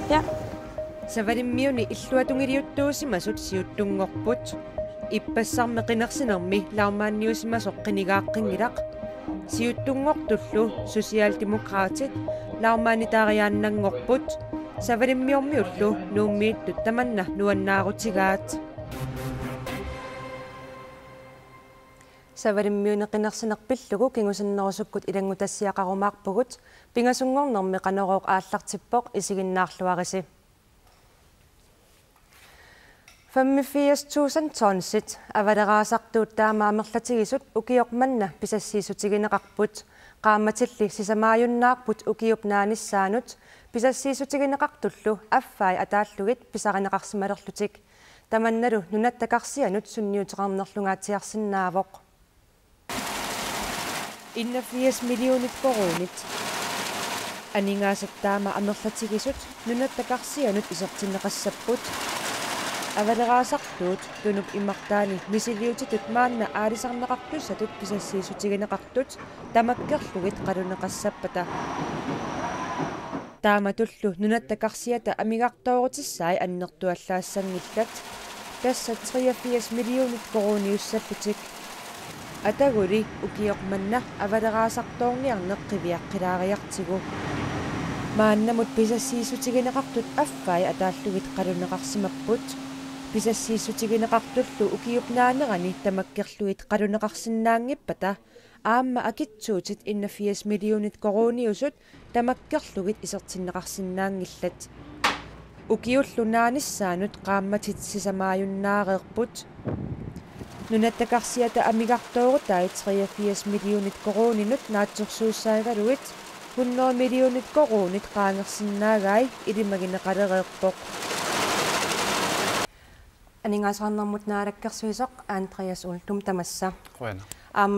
Ja. Savarimmiuni illuatungiriuttuusimasut siuttungorput ippassarme qinersinermi laarmaanniusimasoq qinigaaqqinnilaq siuttungortullu Socialdemokraatit laarmaanitaariaannanngorput savarimmiormiullu nuummiittut tamanna nuannaarutigaat savarimmiuni qinersinerpillugu kingusannerusukkut ilangutassiaqarumaarpugut pingasungornermi qanerooq aallartippoq isiginnaarluarisi 85.000 tonsit avaderaasartuut taamaamerlatigisut ukiormanna pisassiisutigineqarput qaammatilli sisamaajunnaarput ukiupnaanissaanut pisassiisutigineqartullu affaai ataallugit pisarineqarsimalerlutik tamannalu nunattakarsianut sunniuteqarnerlungaatiarsinnaavoq 81 millionit koruunit aningaasat amerlatigisut nunattakarsianut isertinneqassapput avaderaasartuut tunuk immartaani misiliutitut maanna aalisarneqartussatut pisassiisutigineqartut tamakkerlugit qaluneqassappata taamatullu nunattakarsiata amigartoorutissai annertuallaassangillat tassa 83 millionit koruuniussallutik ataguli ukiormanna avaderaasartoorniarneqqiviaqqilaariartigu maannamut pisassiisutigineqartut affaai ataallugit qaluneqarsimapput pisassiisutigineqartullu ukiupnaanerani tamakkerluit qaluneqarsinnaangippata aamma akitsuutit 81 millionit koruuniusut tamakkerlugit isertinneqarsinnaangillat ukiullu naanissaanut qaammatit sisamaajunnaarerput nunattakarsiata amigartoorutai 83 millionit koruuninut naatsorsuussaaгаluit 100 millionit koruunit qaangersinnaagai ilimagineqalereerpoq aningaasarnermut naalakkersuisoq Andreas Ultum tamassa Bueno.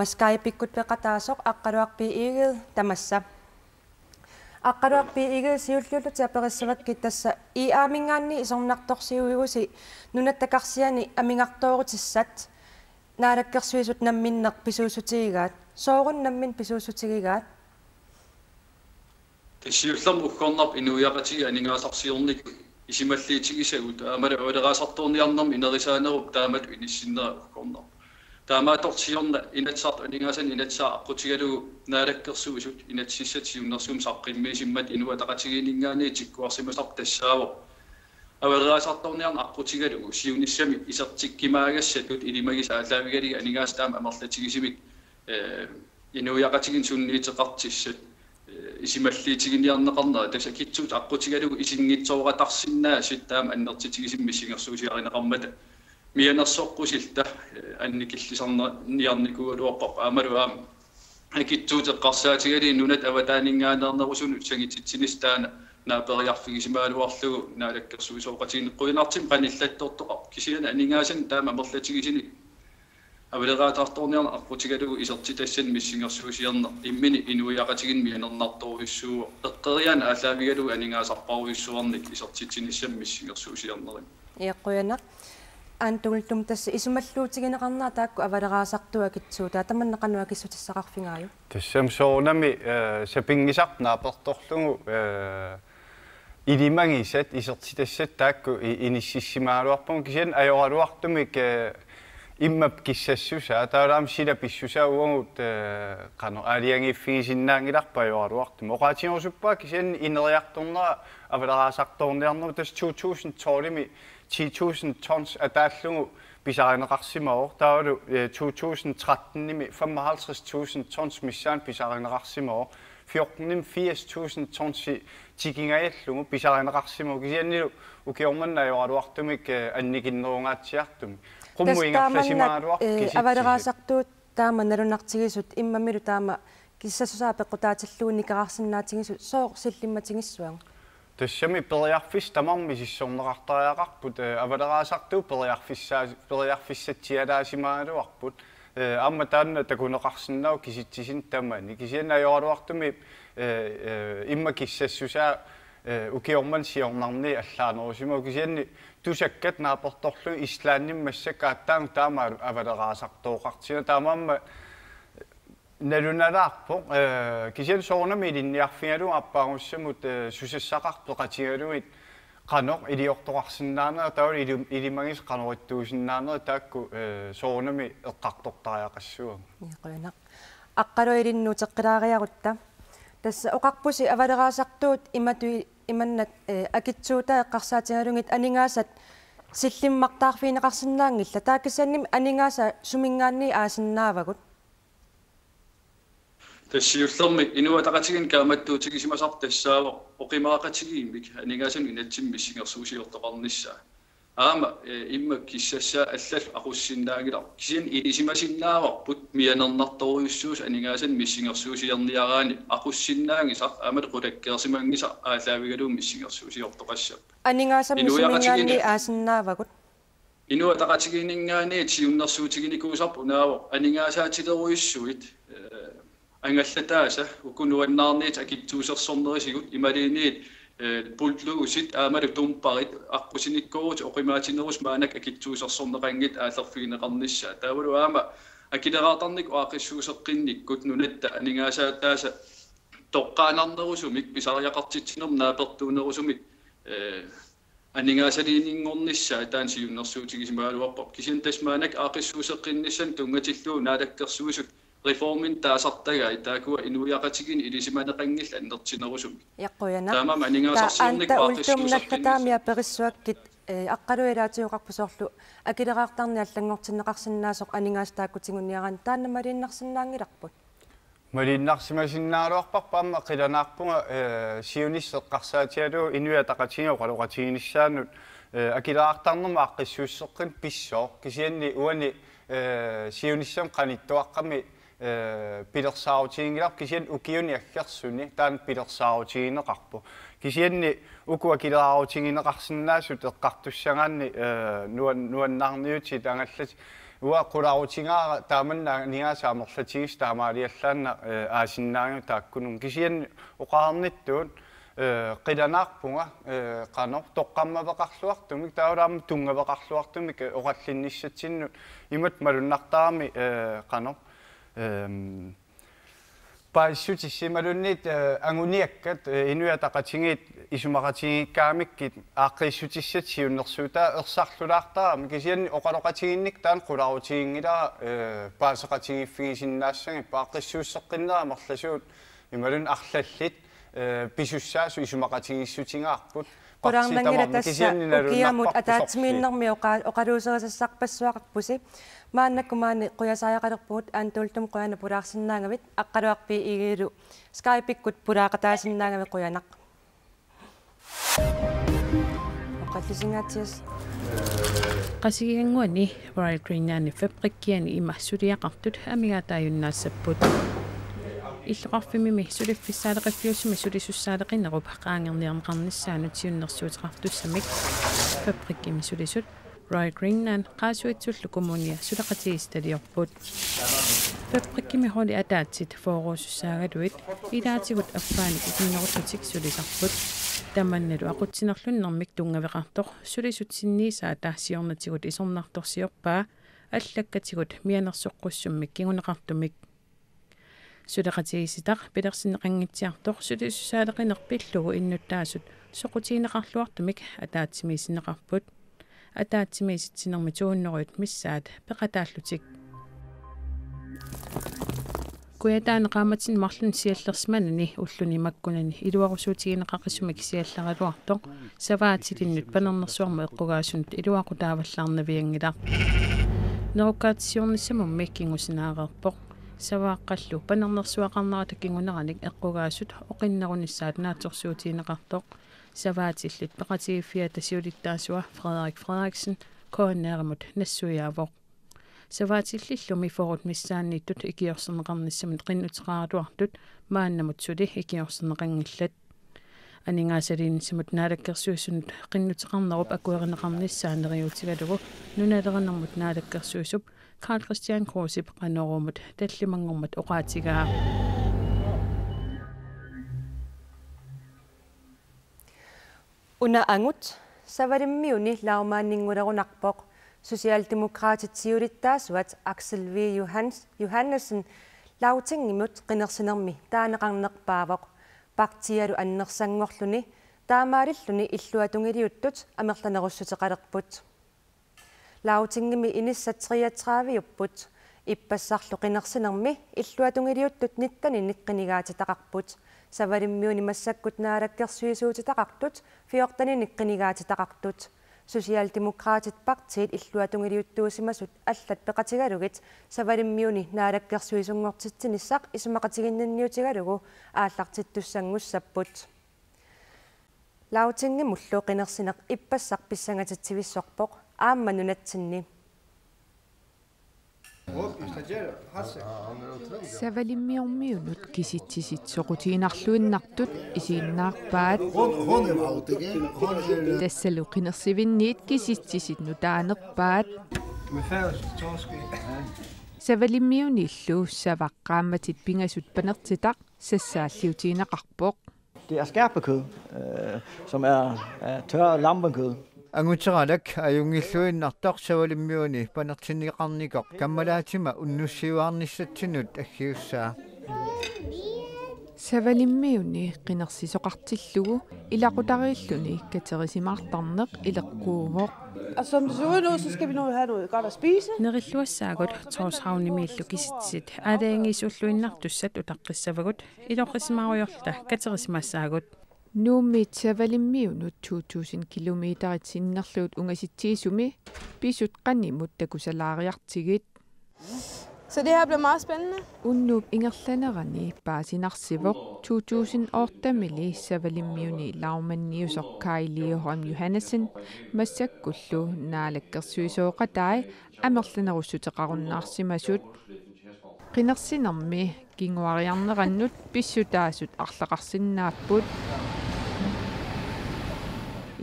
Skype-ikkut peqataasoq aqqaluarpiigil tamassa aqqaluarpiigil siullullut aperissavakki tassa iaamingaanni isornartorsiuigusi nunattakarsiani amingartoorutissat naalakkersuisut namminneq pisuusutigigaat soorun nammin pisuusutigigaat Tisiullam ukkornarp inuiaqatigi aningaasarsiornik isimalliitigisagut aamala uuleraasartuurniarnermi inerisaanerup taamat inissinneru ukkornarp taamaatorsiorna inatsart aningasan inatsaa aqutigalugu naalakkersuisut inatsissatiunnersuum saqqimmiisimmat inuataqatiginingaani tikkuarsimasart tassaavoq aweraasartorniarna aqutigalugu siunissami isertikkimaagassatut ilimagis aallaavigaligi aningaas taama amerlatigisimik inuiaqatigin sunniiteqartissat isimalliitiginniarneqarnera tasakitsuut aqutigalugu isingitsooraqarsinnaa sittaama annertitigisimmissinger mianersoqqusilta annikillisarniarnikuuluorpaq aamaluaam akitsuuteqqarsaatigali nunat avataaningaanernерусунут сагититсинистаана наапериарфигисимаалуарлугу наалаккерсуисооqatigineqquinartim qanillattortoqa kisiana aningaасан taama amerlatigисини авелераатарторниарна аққутигалугу исертитассан миссингерсуусиарне иммини инуиақатигин мианернарторуиссуу эққериана аалаавигалугу анигаасарпаруиссуарник исертитсинissam миссингерсуусиарнерим иэққуяна антултум тасса исумаллуутигинеқарнаа таакку авалераасартуа китсуутаа таманнеқануа киссутиссақарфингааю тассам соонами сапингисарнааперторлугу илимагисат исертитассат таакку иниссиссимаалуарпун кисиан ajorалуартумик иммап киссассуса таалаам сила писсусаугут қано алиангиффигисиннаангиларпа ajorалуартум оқаатингусуппаа кисиан инериарторнера авалераасарторниарнеру тас 2012-ми 10.000 tons атааллугу писаринеқарсимаор таалу 2013-ними 55.000 tons миссаан писаринеқарсимаор 80.000 tons тикингаяллугу писаринеқарсимаор кисианнилу укиорманнаажоралуартумик анникиннерунгааtsiартуми qummuingerlasimaluar авалераасартуут таама налунартигисут иммамилу таама киссасусаа пеққутаатиллуунни карарсиннаатигисут соор силлимматигиссуан тассами периарфис тамарми сиссорнеқартариақарпут авалераасартуу периарфиссатсиалаасимаалуарпут амма таанна такунеқарсиннау киситсисин тамани кисианнаажоралуартуми имма киссассусаа укиорман сиорнарни аллаанерусимау кисианни тусаккат нааперторлу ислаанниммассакааттаан таама авалераасартооқартина таамаамма налуналаарпо кисиан соорнами илинниарфигалу аппаагуссамут сусассақарпеқатигалуит qanoq iliortoqarsinnaanera tauli ilimagis qanurittuusinnaanera taakku soornami eqqartortariaqassuga iqunaq aqqalu ilinnu teqqilaaриарутта тасса оқарпуси авалераасартуут иматуи иманнат акитсуута эққарсаатигалугит анингаасат силлиммартаарфиинеқарсинаангилла тааккасанним анингааса сумингаанни аасиннаавагут тассиуллерми инуатақатигин кааматтуутигисимасар тассаава оқимаақатигииммик анингаасан инатсиммиссингерсуусиортоқарнissaa аама имма киссасса аллал aquссиннаангилар кисиан илисимасиннааварпут мианернарторуйуссуус анингаасан миссингерсуусиерниараани aquссиннаангисар аамат қулаккеерсимангиса аалаавигалуум миссингерсуусиортоқассап анингаасам мисумингаанни аасиннаавагут инуатақатигинингаани тиуннерсуутигиникуусарпу наава анингаасаатилеруйуссуит ангаллатааса укунуаннаарниит акитсуусерсорнерисигут ималиниит пуллуусит аамалу тумпарит аққусиниккоорут оқимаатинерус маанак акитсуусерсорнеқангит ааллерфигинеқарнissaa таавалу аама акилераатарник уақиссуусеққинниккут нунатта анингаасаатааса тоққаанарнерусумик писариақартитсинер наапертуунерусумик анингаасалиинингорнissaa таан сиуннерсуутигисимаалуарпа кисин тасмаанак аақиссуусеққиннissan тунгатиллуу наалаккерсуусут reformin taasartaga itaakua inuiaqatigin ilisimanеqangilla annertinerusum яққуяна таамам анингаасарсиорник паақиссуусаллатаамиа периссуаккит аққалуилаатиуқарпусоорлу акилераартарни аллангортиннеқарсиннаасоқ анингаас тааккутингунниаран тааннамалииннарсинаангиларпут малииннарсимасиннааруарпарпаама қиланаарпунга сиунissеққарсаатиалу инуиатақатингео қалоқатигинissaанут акилераартарнерма аққиссууссеққин писсоо кисианни уани сиунissam qanittуаққами пилерсаавутингилар кисиан укиуни аггерсуни таан пилерсаавутигинеқарпу кисианни укуакилераавутигинеқарсинаасут эққартуссагаанни нуаннаарниути таангаллати уа қулаарутингаара тааманна нигаасаамерлатигис таамаалиаллаанна аасиннаангу тааккунун кисианни оқаарниттуут qilanaarpunga qanor toqqammavaqarluartumik taulaam tungavaqarluartumik oqallinnissatsinnu imat malunnartaarmi qanor paissutissimalunnit anguniakkat inuataqatingiit isumaqatigikkaamikkit aaqqissutissat siunnersuuta ersarlulaartaarmi kisianni oqaloqatiginnik taan qulaarutiginngira paaseqatigiffigisinnaassangi paaqqissuusseqqinnera merlasuut imalun arlallit писуссаасу исумақатигиссутингаарпут quraarnangila tassa ukiamut ataatimiinnermi oqaluuserissaqqpassuaqarpusi maannakkumaani quyasaayaqalerpuut aantultum quyana pulaarsinnaangavit aqqaluarpi igiilu skype-ikkut pulaaqataasinnnaangami quyanaq oqallisingaatias qasigianguani Royal Greenani fabrikkiani imassuriaqartut amigaataayunnaassaput иллоқарфимими сулиффиссаалеқиффиуссими сулисуссаалеқиннеруп qaangerniarneqarnissaanut siunnersuutiqartussamik fabrikkimi sulisut Royal Greenan qaasuitsullu kommunia sulaqatigistalиорпут fabrikkimi holi ataatsit fooruusussaaгаluit ilaatigut affaanik ikinnerutlutik sulisarput tamannalu aqutsinerlunnermik tungaveqartoq sulisutsinniisaa taassiornatigut isornartorsiorpaa аллаккатигут мианерсоққуссуммик кигунеқартумик сулеқатигиситақ пилерсинеқангитсиартоқ сулиссаалеқинерпиллугу иннуттаасут соқутигинеқарлуартумик атаатсимисинеқарпут атаатсимиситсинерми тууннеруит миссаат пеқатааллутик куятаанеқааматсин марлун сиаллерсиманани уллуни маккунани илуарусуутигинеқақиссумик сиалларалуартоқ саваатилиннут панернерсуарма эққугаасунут илуақутааваллаарнавиангилар нерукаатсиорниссамумми кингусинаареерпоқ савааққаллу панернерсуақарнерата кингунераник эққугаасут оқиннерунissaат наатерсуутигинеқартоқ саваатиллит пеқатигиффиа тасиулиттаасуа Фредерик Фредериксен кооннеерамут нассуяавоқ саваатиллиллуми форут миссаанниттут икиорсернеқарниссамут қиннутеқаралуартут мааннамут сули икиорсернеқангиллат анингаасалиинсимут наалаккерсуусунут қиннутеқарнеруп акуеринеқарниссаанериутигалугу нуналернэрмут наалаккерсуусуп Carl Christian Krosip qanorumut tallimangormat oqaatigaa una angut savarimmiuni laumaanningulerunarpoq socialdemokratitsiulittaasuat Axel V. Johannessen Lautingimut qinersinermi taanaqarnerpaavoq partialu annersangorluni taamaalilluni illuatungiliuttut amerlanerussutiqalerput. Lautingimi inissatриаtraавиуппут иппассарлу qinersinermi illuatungiliuttut nittani niqqinigaatitaqarput savalimmiuni massakкут naalakkерсуисуутитaqartut fiortani niqqinigaatitaqartut Socialdemokraatit partiit illuatungiliuttuusimasut аллат пеқатигалугит савалиммиуни наалаккерсуисунгортитсинissaq исумақатигиннинниутигалугу ааллартиттуссангуссаппут Lautingi mulluuqinersineq иппассақ писсангатитсивиссорпоқ аамма нунатсинни Савалиммиормиунут киситсиситсоқутиинарлуиннартут исииннаарпаат тассалу қинерсивинниит киситсисит нутаанерпаат Савалиммиуни иллу саваққаамматит пингасут панертитақ сассааллиутиинақарпоқ Det er skærpekød, som er tør lampekød. Angutseralak ajungilluinnartaq savalimmiuni panertinniqarnikaq kammalaatima unnussiuarnissatsinut aggiussaa Savalimmiuni qinersisoqartillugu ilaqutariilluni katerisimaartarneq ileqquuvoq Og som det ser ud nu, så skal vi nu have noget godt at spise. Nerilluassaagut torshavnimiillu kisitsit aadaangisulluinnartussat utaqqissavagut iloqqisimaaruyorta katerisimassaagut nuummit savalimmiunut 2000 kilometerit sinnerluut ungasitsiisumi pisut qannimut takusalaariartigit Så det her bliver meget spændende. Unnuup ingerlanerani paasinarsivoq 2008 mili savalimmiuni laumanniusorkailiuhoram Johannessen massakkullu naalakkersuisooqatai amerlanerussuteqarunnaarsimasut qinersinermi kinguariarnerannut pissutaasut арлақарсиннааpput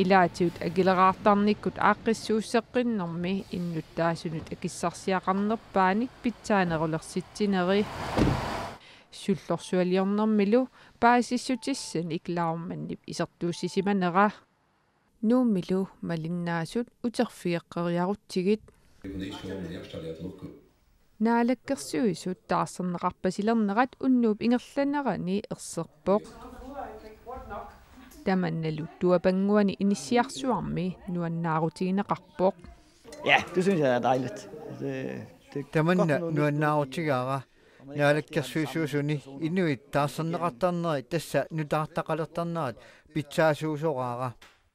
Ilaatiut agileraartarnikkut aaqqissuusseqqinnermi innuttaasunut akissarsiaqarnerpaanik pitsaanerulersitsineri sullorsualiornermilu paasissutissani iklaarmannip isertuussisimanera nuummilu malinnaasut uterfieqqeriarutsigit naalakkersuisut taarserneqarpasilernerat unnuup ingerlanerani erserpoq Tamannalu tuapanguani inissiarsuarmi nuannaarutiinaqarpoq Ja, det synes jeg er dejligt. tamanna nuannaarutigaara naalakkersuisuusuni inuit taarserneqartarneri tassa nutaartaqalertarnerat pitsaasuusoraara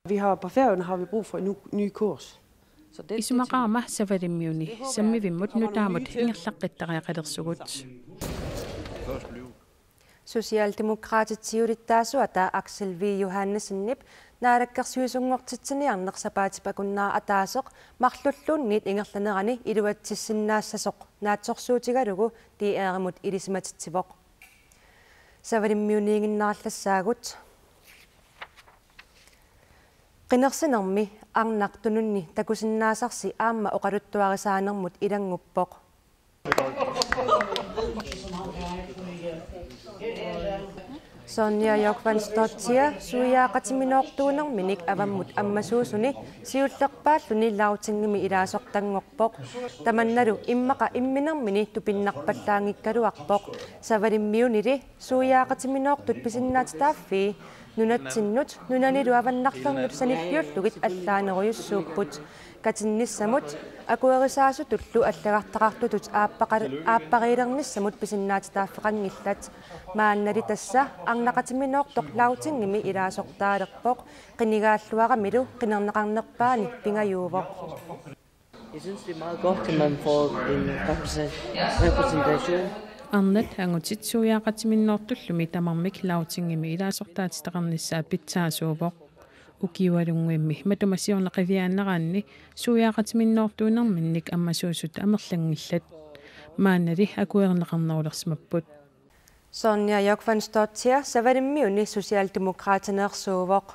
Vi har på Færøerne har vi brug for en ny kurs. Isumaqaama savalimmiuni sammivimmut nutaamut ingerlaqqitariaqalersugut Socialdemokraatitsiulittaasuata Axel V. Johannessennip naalakkersuisungortitsiniarnersapaatipakunnaa ataasoq marlulluunniit ingerlanerani iluatsissinnaassasoq naatsorsuutigalugu tiaarimut ilisimatitivoq savalimmiuniinginnaarlassaagut qinersinermi arnartununni takusinnaasarsi aamma oqaluttuarisaanermut ilanguppoq Sonja Jokvansdottir suiaaqatiminortuunerminik avammut ammasuusuni siullerpaalluni lautingimi ilaasortangorpoq tamannalu immaqa imminermini tupinnarpallaangikkaluarpoq savalimmiunili suiaaqatiminortut pisinnaatitaaffii nunatsinnut nunanilu avannarlermut sanilliullugit allaaneruyussuupput katinnissamut akuerisaasutullu allagartaqartutut aappariilernissamut pisinnaatitaaffeqangillat maannali tassa arnaqatiminortoq lautingimi ilaasortaalerpoq qinigaalluaramilu qinerneqarnerpaani pingajuuvoq Jeg synes, det er meget godt, at man får en repræsentation. Arnat angutitsuiaqatiminnortullumi tamarmik lautingimi ilaasortaatitaqarnissaat pitsaasuuvoq ukiualunguimmi matumasiorneqiviaanneraanni suiaaqatiminnortuunerminnik ammasuusut amerlangillat maannali akuerneqarnerulersimapput Sonja Jokvansdottir savalimmiuni Socialdemokraatenersuuvoq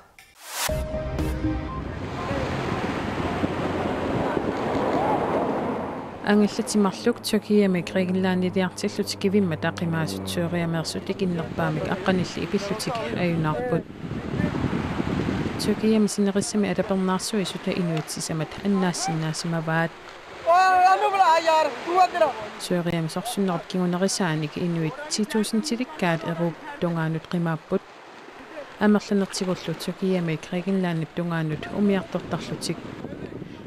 Angallatimarluk Turkiami Grækenlandiartillut kivimma taqimaasutsuuriameersut ikinnerpaamik aqqanilli ipillutik ayunaarput Turkiami sinerissami alapernaarsuisut inuitsisamat annaassinnaasimavaat Syrien sorsunnerp kingunerisaanik inuit 10,000 tilikkaat erup tungaanut qimaapput amerlanertigullut kiamik Grækenlandip tungaanut umiartortarlutik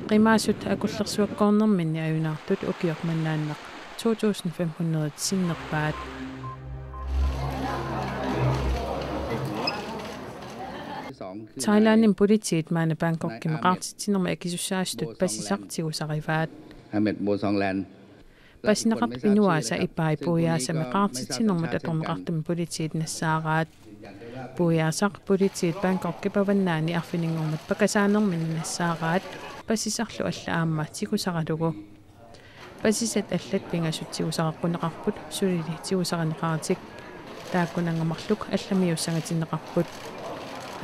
qimaasut akullersuakkoornerminni ajunaartut ukiormannaanneq 2,500 sinnerpaat Thailandin politiet maana Bangkok-kimeqartitinerma akisussaastut passisartigusarivaat Passinaqart pinuaasa ipai puuyaasame qaartitinermat atorneqartumi politiet nassaaraat puuyaasaq politiet Bangkok-kipavannaani arfiningormat pakasaanermin nassaaraat passisarlu alla aamma tikusaralugu passisat allat pingasut tigusaqaqquneqarput sulili tigusaqaneqaratik taakkunangamarluk allamiussangatineqarput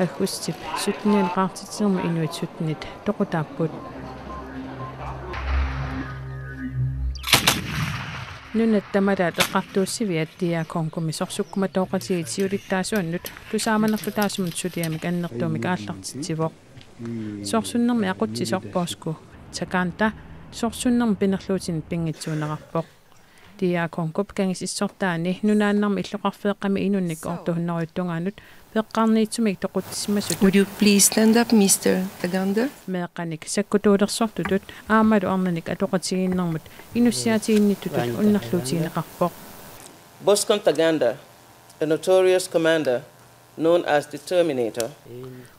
аггустип сутниан qaartitinerma inuit sutnit toqutaapput nunat tamadaat eqqartuussiviat tiaakonkumi sorsukkuma tooqatiit siulittaasuannut tusaamannerlu taasumut suliamik annertuumik aallartitivoq sorsunnermi aqutsisorpoosku takanta sorsunnermi pinerluutin pingitsuuneqarpoq tiaakonkop kangisissortaani nunaannarmi illoqarfeeqqami inunnik ortuhunneruuttungaanut Would you please stand up, Mr. Taganda? Meeqanik sakkutuulersortutut aamalu arnanik atoqatiginnermut inussiatiinnittutut unnerluutiineqarpoq Boscom Taganda, a notorious commander known as the Terminator.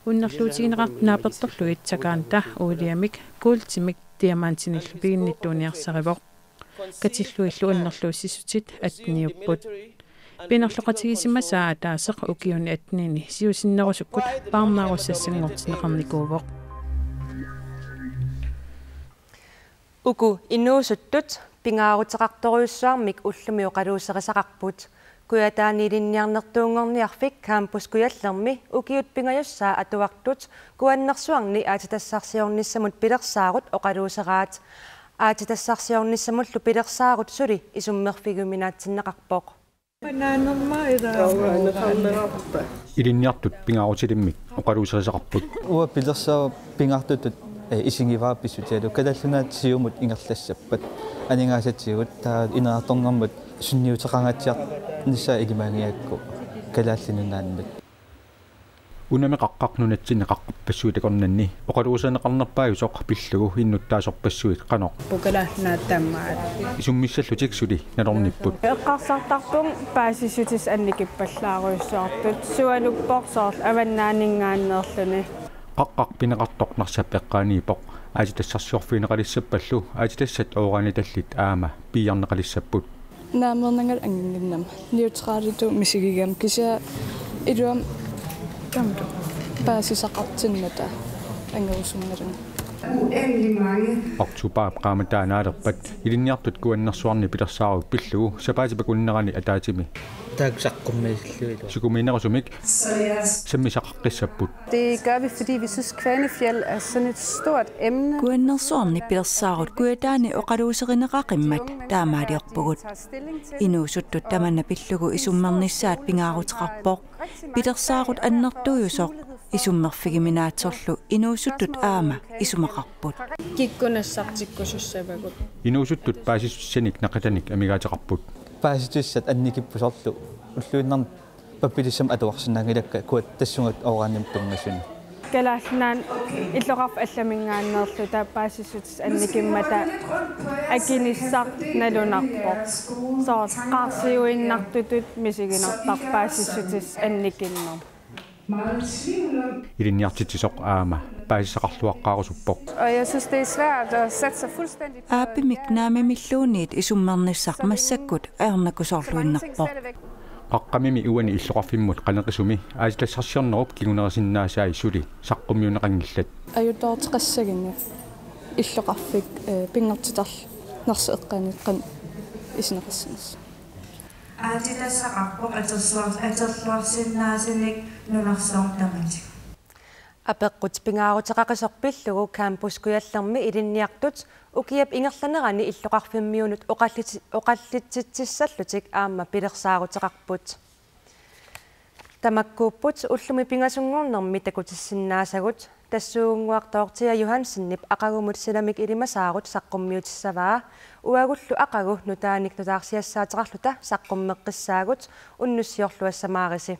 Unnerluutiineqarpunaapertorluit takaanta uuliamik kuultimik tiamaantinillu piinnittuuniarsarivoq katilluillu unnerluussisutit atniupput Pinerloqatigisimmasaa taaseq ukiuni atniini siusinnerusukkut paarnaarussassanngortineqarnikuuvoq Uku innuusuttut pingaaruteqartoriussaarmik ullumi oqaluuserisaqarput kuataaniilinniarnertuungorniarfik campuskujallermi ukiut pingajussaa atuartut kuannersuarni aatitassarsiornissamut pilersaarut oqaluuseraat aatitassarsiornissamullu pilersaarut suli isummerfiguminaatsinneqarpoq Ilinniartut pingaarutilimik oqaluuserisaqarput uа pilersaa pingaartutut isingivaappissutialu kallallunaat siumut ingerlassappat aningaasatigut taa inerartornermut sunniuteqangatsiaq nissaa ikimaangiakku kalaallinunaannat unameqaqqarnunatsinne qaqqappassuutakornanni oqaluuseneqarnerpaajusoq pillugu innuttaasorpassuit qanoq pukalaalnaattammaat isummissallutik nalornipput eqqarsartarpung paasisutis annikippallaaruyussaartut sualupporsoorl avannaaningaanneerluni qaqqarpineqartornarsappeqqaaniipoq aatitassarsiorfiineqalissappallu aatitassat ooranitallit aama piiarneqalissapput naamernagal anginginnam neutralitu misigigam kisia iduam kamtu paasisaqartinnata angerusummerun Oktober qaamataanaalerpat ilinniartut kuannersuarni pilersaarut pillugu sapaatipakunnerani ataatimi sukumiinerusumik sammisaqaqqissapput Det gør vi, fordi vi synes, Kvanefjeld er sådan et stort emne. Kuannersuarni pilersaarut kuataani oqaluuserineqaqimmat taamaaliorpugut inuusuttut tamanna pillugu isummernissaat pingaaruteqarpoq pilersaarut annertuujusoq isummerfigiminaatsorlu inuusuttut aama isumaqarput Kikkunassartikkusussavagut inuusuttut paasissussanik naqatanik amigaateqarput paasitussat annikippusorlu ulluinner pappilissam atuarsinnaangilakka kuat tassungat ooraanim tungasuni kalaalnaan illoqarf allamingaanneerlu taappaasissutis annikimmata akinissaq nalunarpoq soort qaarsiuinnartutut misiginertarpaasissutis annikinner ilinniartitisoq aama paasisaqarluaqqaarusuppoq Og jeg synes, det er svært at sætte sig fuldstændig... Aapimik naamimilluuniit isummernisaq massakkut aernakusorluinnerpoq qaqqamimi uani illoqarfimmut qaneqisumi aatitassarsiornerup kigunerisinnaasaai suli saqqummiuneqangillat ajutaorteqassaginni illoqarfik pingertitarl nerseeqqaniqqan isineqassanersa aatitassaqarpoq aterluarsinnaasinik nunarsoortamatik apeqqut pingaaruteqaqisorpillugu campuskujallermi ilinniartut ukiap ingerlanerani illoqarfimmiunut oqallitsitsissallutik aamma pilersaaruteqarput тамаккууппут уллуми пингасунгорнэрми такутиссиннаасагут тассуунгуартоортиа Юхансеннип ақагумут силамик илимасаарут саққуммиутиссаваа уагуллу ақагу нутааник нутаарсиассаатеқарлута саққуммеққиссаагут уннуссиорлуассамаариси